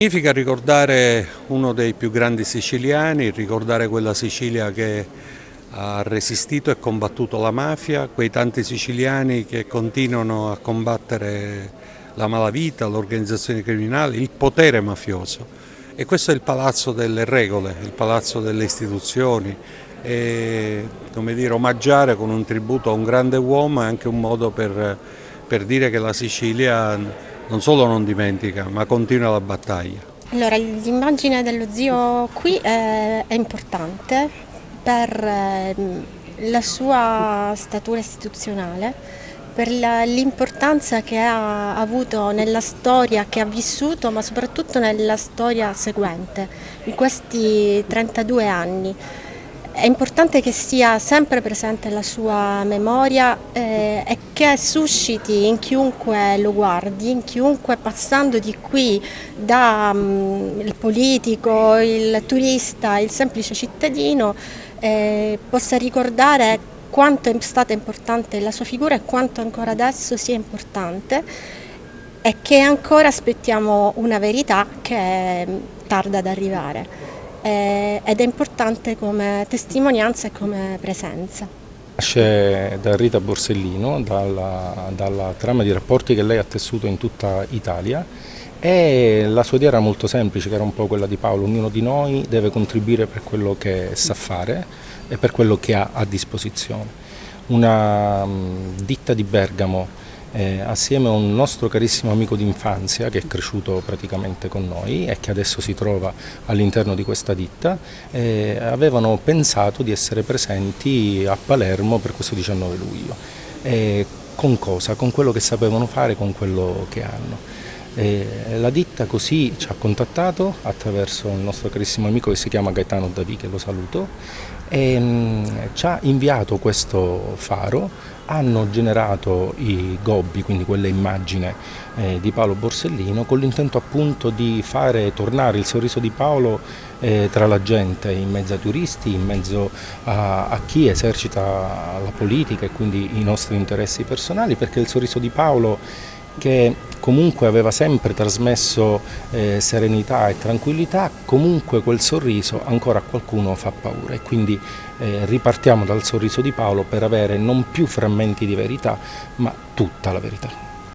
Significa ricordare uno dei più grandi siciliani, ricordare quella Sicilia che ha resistito e combattuto la mafia, quei tanti siciliani che continuano a combattere la malavita, l'organizzazione criminale, il potere mafioso. E questo è il palazzo delle regole, il palazzo delle istituzioni. E, come dire, omaggiare con un tributo a un grande uomo è anche un modo per dire che la Sicilia non solo non dimentica, ma continua la battaglia. Allora, l'immagine dello zio qui è importante per la sua statura istituzionale, per l'importanza che ha avuto nella storia che ha vissuto, ma soprattutto nella storia seguente, in questi 32 anni. È importante che sia sempre presente la sua memoria e che susciti in chiunque lo guardi, in chiunque passando di qui il politico, il turista, il semplice cittadino, possa ricordare quanto è stata importante la sua figura e quanto ancora adesso sia importante e che ancora aspettiamo una verità che è tarda ad arrivare. Ed è importante come testimonianza e come presenza. Nasce da Rita Borsellino, dalla trama di rapporti che lei ha tessuto in tutta Italia, e la sua idea era molto semplice, che era un po' quella di Paolo: ognuno di noi deve contribuire per quello che sa fare e per quello che ha a disposizione. Una ditta di Bergamo, assieme a un nostro carissimo amico d'infanzia che è cresciuto praticamente con noi e che adesso si trova all'interno di questa ditta, avevano pensato di essere presenti a Palermo per questo 19 luglio. Con cosa? Con quello che sapevano fare, con quello che hanno. La ditta così ci ha contattato attraverso il nostro carissimo amico che si chiama Gaetano Davì, che lo saluto, e ci ha inviato questo faro. Hanno generato i gobbi, quindi quelle immagini di Paolo Borsellino, con l'intento appunto di fare tornare il sorriso di Paolo tra la gente, in mezzo ai turisti, in mezzo a chi esercita la politica e quindi i nostri interessi personali, perché il sorriso di Paolo, che comunque aveva sempre trasmesso serenità e tranquillità, comunque quel sorriso ancora a qualcuno fa paura, e quindi ripartiamo dal sorriso di Paolo per avere non più frammenti di verità, ma tutta la verità.